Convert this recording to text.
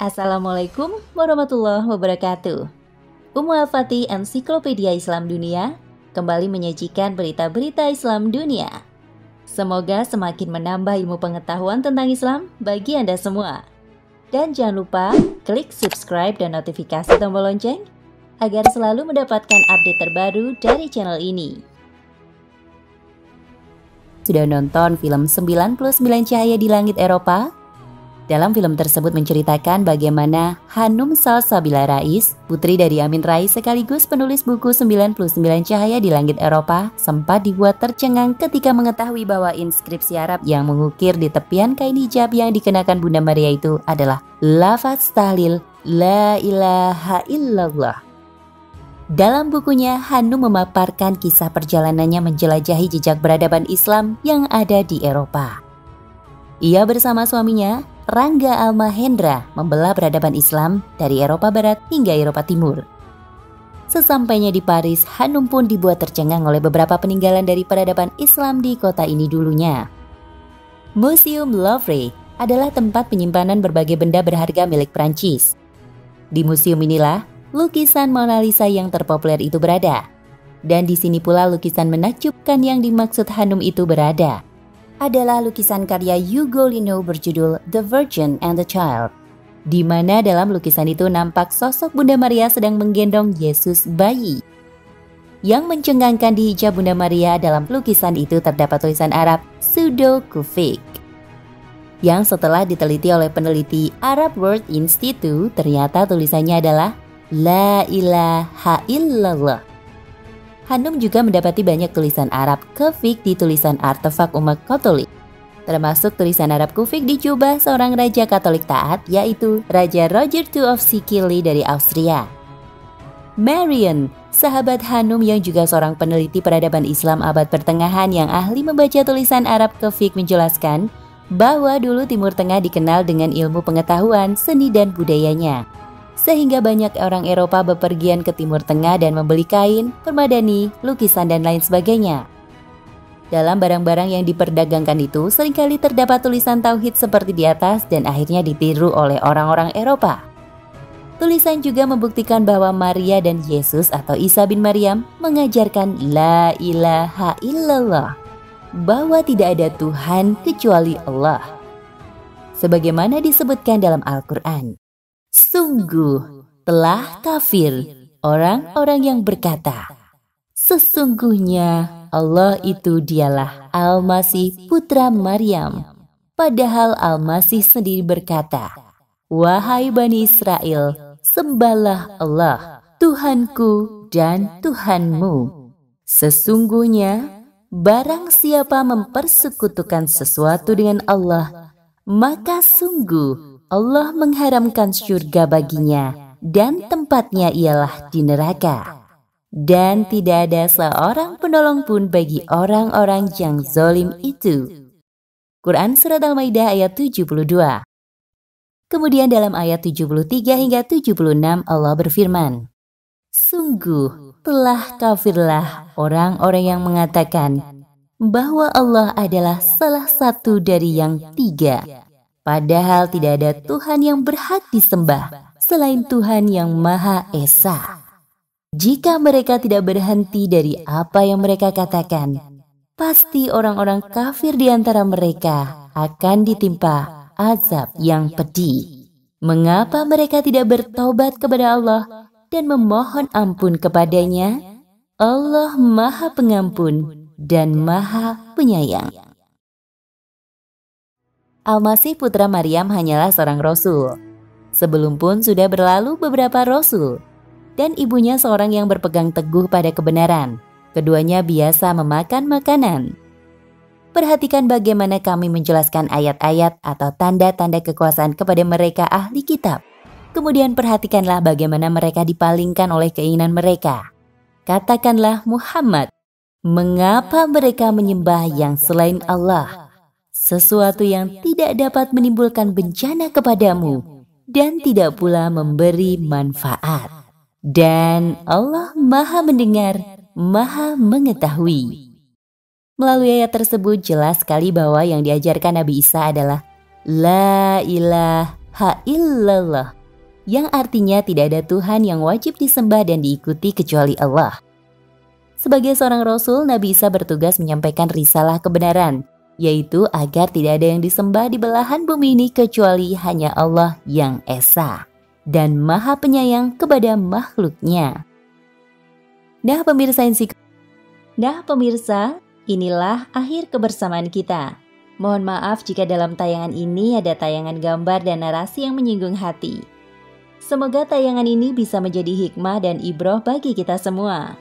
Assalamualaikum warahmatullahi wabarakatuh. Al-Fatih Ensiklopedia Islam Dunia kembali menyajikan berita-berita Islam dunia. Semoga semakin menambah ilmu pengetahuan tentang Islam bagi Anda semua. Dan jangan lupa klik subscribe dan notifikasi tombol lonceng agar selalu mendapatkan update terbaru dari channel ini. Sudah nonton film 99 Cahaya di Langit Eropa? Dalam film tersebut menceritakan bagaimana Hanum Salsabila Rais, putri dari Amin Rais sekaligus penulis buku 99 Cahaya di Langit Eropa, sempat dibuat tercengang ketika mengetahui bahwa inskripsi Arab yang mengukir di tepian kain hijab yang dikenakan Bunda Maria itu adalah lafaz tahlil La ilaha illallah. Dalam bukunya, Hanum memaparkan kisah perjalanannya menjelajahi jejak peradaban Islam yang ada di Eropa. Ia bersama suaminya, Rangga Almahendra, membelah peradaban Islam dari Eropa Barat hingga Eropa Timur. Sesampainya di Paris, Hanum pun dibuat tercengang oleh beberapa peninggalan dari peradaban Islam di kota ini dulunya. Museum Louvre adalah tempat penyimpanan berbagai benda berharga milik Prancis. Di museum inilah lukisan Mona Lisa yang terpopuler itu berada. Dan di sini pula lukisan menakjubkan yang dimaksud Hanum itu berada. Adalah lukisan karya Ugolino berjudul The Virgin and the Child, di mana dalam lukisan itu nampak sosok Bunda Maria sedang menggendong Yesus bayi. Yang mencengangkan di hijab Bunda Maria dalam lukisan itu terdapat tulisan Arab Pseudo Kufik, yang setelah diteliti oleh peneliti Arab World Institute ternyata tulisannya adalah La ilaha illallah. Hanum juga mendapati banyak tulisan Arab Kufik di tulisan artefak umat Katolik, termasuk tulisan Arab Kufik di jubah seorang raja Katolik taat, yaitu Raja Roger II of Sicily dari Austria. Marian, sahabat Hanum yang juga seorang peneliti peradaban Islam abad pertengahan yang ahli membaca tulisan Arab Kufik, menjelaskan bahwa dulu Timur Tengah dikenal dengan ilmu pengetahuan, seni dan budayanya. Sehingga banyak orang Eropa bepergian ke Timur Tengah dan membeli kain, permadani, lukisan, dan lain sebagainya. Dalam barang-barang yang diperdagangkan itu seringkali terdapat tulisan tauhid seperti di atas dan akhirnya ditiru oleh orang-orang Eropa. Tulisan juga membuktikan bahwa Maria dan Yesus atau Isa bin Maryam mengajarkan La ilaha illallah, bahwa tidak ada Tuhan kecuali Allah. Sebagaimana disebutkan dalam Al-Quran. Sungguh telah kafir orang-orang yang berkata, sesungguhnya Allah itu dialah Al-Masih putra Maryam. Padahal Al-Masih sendiri berkata, wahai Bani Israel, sembahlah Allah, Tuhanku dan Tuhanmu. Sesungguhnya barang siapa mempersekutukan sesuatu dengan Allah, maka sungguh Allah mengharamkan surga baginya dan tempatnya ialah di neraka. Dan tidak ada seorang penolong pun bagi orang-orang yang zalim itu. Quran Surat Al-Maidah ayat 72. Kemudian dalam ayat 73 hingga 76 Allah berfirman, sungguh telah kafirlah orang-orang yang mengatakan bahwa Allah adalah salah satu dari yang tiga. Padahal tidak ada Tuhan yang berhak disembah selain Tuhan yang Maha Esa. Jika mereka tidak berhenti dari apa yang mereka katakan, pasti orang-orang kafir di antara mereka akan ditimpa azab yang pedih. Mengapa mereka tidak bertobat kepada Allah dan memohon ampun kepadanya? Allah Maha Pengampun dan Maha Penyayang. Al-Masih putra Maryam hanyalah seorang rasul. Sebelum pun sudah berlalu beberapa rasul, dan ibunya seorang yang berpegang teguh pada kebenaran. Keduanya biasa memakan makanan. Perhatikan bagaimana kami menjelaskan ayat-ayat atau tanda-tanda kekuasaan kepada mereka ahli kitab. Kemudian perhatikanlah bagaimana mereka dipalingkan oleh keinginan mereka. Katakanlah Muhammad, mengapa mereka menyembah yang selain Allah? Sesuatu yang tidak dapat menimbulkan bencana kepadamu dan tidak pula memberi manfaat. Dan Allah Maha Mendengar, Maha Mengetahui. Melalui ayat tersebut jelas sekali bahwa yang diajarkan Nabi Isa adalah La ilaha ilaha illallah, yang artinya tidak ada Tuhan yang wajib disembah dan diikuti kecuali Allah. Sebagai seorang Rasul, Nabi Isa bertugas menyampaikan risalah kebenaran, yaitu agar tidak ada yang disembah di belahan bumi ini kecuali hanya Allah yang Esa dan Maha Penyayang kepada makhluknya. Nah pemirsa, inilah akhir kebersamaan kita. Mohon maaf jika dalam tayangan ini ada tayangan gambar dan narasi yang menyinggung hati. Semoga tayangan ini bisa menjadi hikmah dan ibroh bagi kita semua.